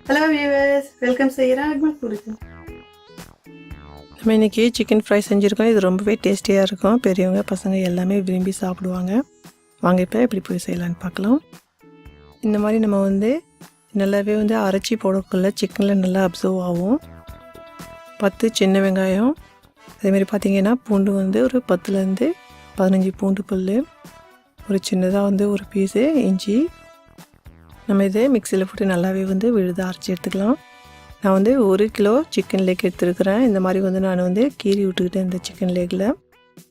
Hello viewers, welcome செய்கிறேன் அக்மல் ஃபுட்டுக்கு. நம்ம இன்றைக்கி சிக்கன் ஃப்ரை செஞ்சுருக்கோம். இது ரொம்பவே டேஸ்டியாக இருக்கும். பெரியவங்க பசங்க எல்லாமே விரும்பி சாப்பிடுவாங்க. வாங்க இப்போ எப்படி போய் செய்யலான்னு பார்க்கலாம். இந்த மாதிரி நம்ம நல்லாவே அரைச்சி போடக்குள்ள சிக்கனில் நல்லா அப்சர்வ் ஆகும். 10 சின்ன வெங்காயம், அதேமாதிரி பார்த்திங்கன்னா பூண்டு ஒரு 10லேருந்து 15 பூண்டு பல், ஒரு சின்னதாக ஒரு பீஸு இஞ்சி. நம்ம இதை மிக்சியில் போட்டு நல்லாவே விழுத அரைச்சி எடுத்துக்கலாம். நான் 1 கிலோ சிக்கன் லேக் எடுத்துருக்கிறேன். இந்த மாதிரி நான் கீறி விட்டுக்கிட்டேன். இந்த சிக்கன் லேக்கில்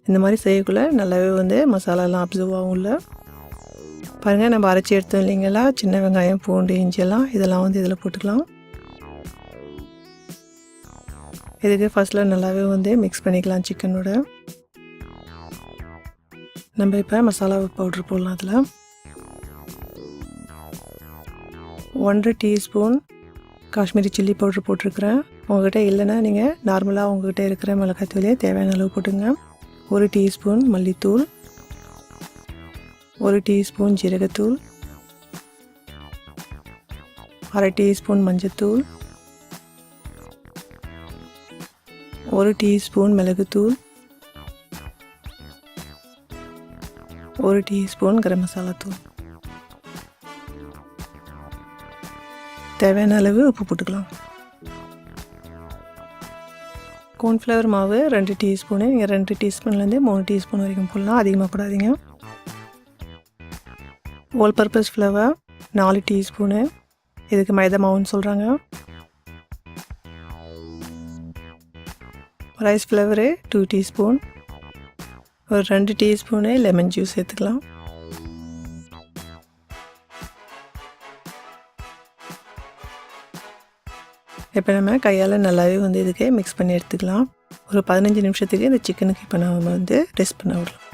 இந்த மாதிரி செய்யக்குள்ளே நல்லாவே மசாலாலாம் அப்சர்வ் ஆகும்ல. பாருங்கள், நம்ம அரைச்சி எடுத்தோம் இல்லைங்களா, சின்ன வெங்காயம் பூண்டு இஞ்சியெல்லாம் இதெல்லாம் இதில் போட்டுக்கலாம். இதுக்கு ஃபஸ்ட்டில் நல்லாவே மிக்ஸ் பண்ணிக்கலாம் சிக்கனோட. நம்ம இப்போ மசாலா பவுட்ரு போடலாம். அதில் 1 டீஸ்பூன் காஷ்மீரி சில்லி பவுட்ரு போட்டிருக்கிறேன். உங்கள்கிட்ட இல்லைன்னா நீங்கள் நார்மலாக உங்கள்கிட்ட இருக்கிற மிளகாய்த்தூளே தேவையான அளவு போட்டுங்க. 1 டீஸ்பூன் மல்லித்தூள், 1 டீஸ்பூன் ஜீரகத்தூள், 1/2 டீஸ்பூன் மஞ்சத்தூள், 1 டீஸ்பூன் மிளகுத்தூள், 1 டீஸ்பூன் கரம் மசாலா தூள், தேவையான அளவு உப்பு போட்டுக்கலாம். கார்ன்ஃப்ளவர் மாவு 2 டீஸ்பூனு. நீங்கள் 2 டீஸ்பூன்லேருந்து 3 டீஸ்பூன் வரைக்கும் போடலாம், அதிகமாக போடாதீங்க. All purpose flower 4 teaspoon. இதுக்கு மைதா மாவுன்னு சொல்கிறாங்க. Rice flower 2 teaspoon. ஒரு 2 டீஸ்பூனு லெமன் ஜூஸ் சேர்த்துக்கலாம். இப்போ நம்ம கையால் நல்லாவே இதுக்கு மிக்ஸ் பண்ணி எடுத்துக்கலாம். ஒரு 15 நிமிஷத்துக்கு இந்த சிக்கனுக்கு இப்போ நம்ம ரெஸ்ட் பண்ண விடலாம்.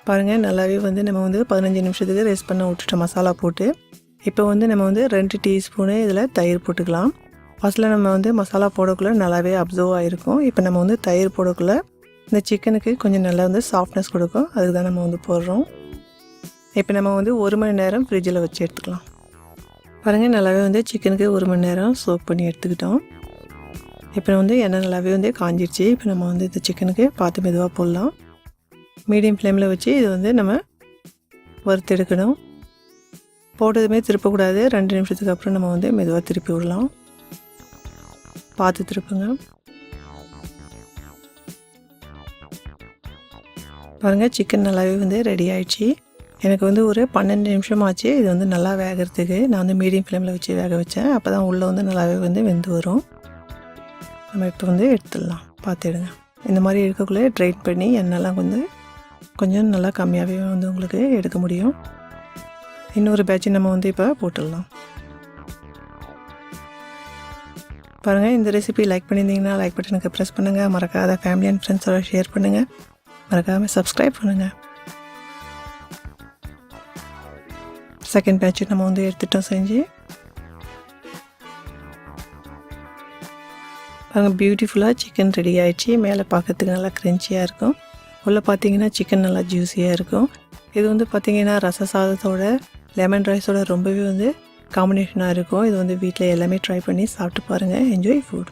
பாருங்கள், நல்லாவே நம்ம 15 நிமிஷத்துக்கு ரெஸ்ட் பண்ண விட்டுட்டோம் மசாலா போட்டு. இப்போ நம்ம 2 டீஸ்பூனு இதில் தயிர் போட்டுக்கலாம். ஃபஸ்ட்டில் நம்ம மசாலா போடக்குள்ளே நல்லாவே அப்சர்வ் ஆகிருக்கும். இப்போ நம்ம தயிர் போடக்குள்ளே இந்த சிக்கனுக்கு கொஞ்சம் நல்லா சாஃப்ட்னஸ் கொடுக்கும். அதுக்கு தான் நம்ம போடுறோம். இப்போ நம்ம 1 மணி நேரம் ஃப்ரிட்ஜில் வச்சு எடுத்துக்கலாம். பாருங்கள், நல்லாவே சிக்கனுக்கு 1 மணி நேரம் சோக் பண்ணி எடுத்துக்கிட்டோம். இப்போ எண்ணெய் நல்லாவே காஞ்சிடுச்சு. இப்போ நம்ம இந்த சிக்கனுக்கு பார்த்து மெதுவாக போடலாம். மீடியம் ஃப்ளேமில் வச்சு இது நம்ம வறுத்து எடுக்கணும். போட்டதுமே திருப்பக்கூடாது. 2 நிமிஷத்துக்கு அப்புறம் நம்ம மெதுவாக திருப்பி விடலாம். பார்த்து திருப்புங்க. பாருங்கள், சிக்கன் நல்லாவே ரெடி ஆயிடுச்சு. எனக்கு ஒரு 12 நிமிஷம் ஆச்சு இது நல்லா வேகிறதுக்கு. நான் மீடியம் ஃப்ளேமில் வச்சு வேக வச்சேன். அப்போ தான் உள்ளே நல்லாவே வெந்து வரும். நம்ம இப்போ எடுத்துடலாம். பார்த்து எடுங்க. இந்த மாதிரி எடுக்கக்குள்ளே ட்ரைன் பண்ணி எண்ணெய்லாம் கொஞ்சம் நல்லா கம்மியாகவே உங்களுக்கு எடுக்க முடியும். இன்னொரு பேட்ச் நம்ம இப்போ போட்டுடலாம். பாருங்கள், இந்த ரெசிபி லைக் பண்ணியிருந்தீங்கன்னா லைக் பட்டனுக்கு ப்ரெஸ் பண்ணுங்கள். மறக்காத ஃபேமிலி அண்ட் ஃப்ரெண்ட்ஸோட ஷேர் பண்ணுங்கள். மறக்காமல் சப்ஸ்கிரைப் பண்ணுங்கள். செகண்ட் பேட்ச் நம்ம எடுத்துட்டோம் செஞ்சு. பாருங்கள், பியூட்டிஃபுல்லாக சிக்கன் ரெடி ஆகிடுச்சு. மேலே பார்க்கறதுக்கு நல்லா க்ரன்ச்சியாக இருக்கும். உள்ளே பார்த்தீங்கன்னா சிக்கன் நல்லா ஜூஸியாக இருக்கும். இது பார்த்திங்கன்னா ரச சாதத்தோட லெமன் ரைஸோட ரொம்பவே காம்பினேஷனாக இருக்கும். இது வீட்டில் எல்லாமே ட்ரை பண்ணி சாப்பிட்டு பாருங்கள். Enjoy food.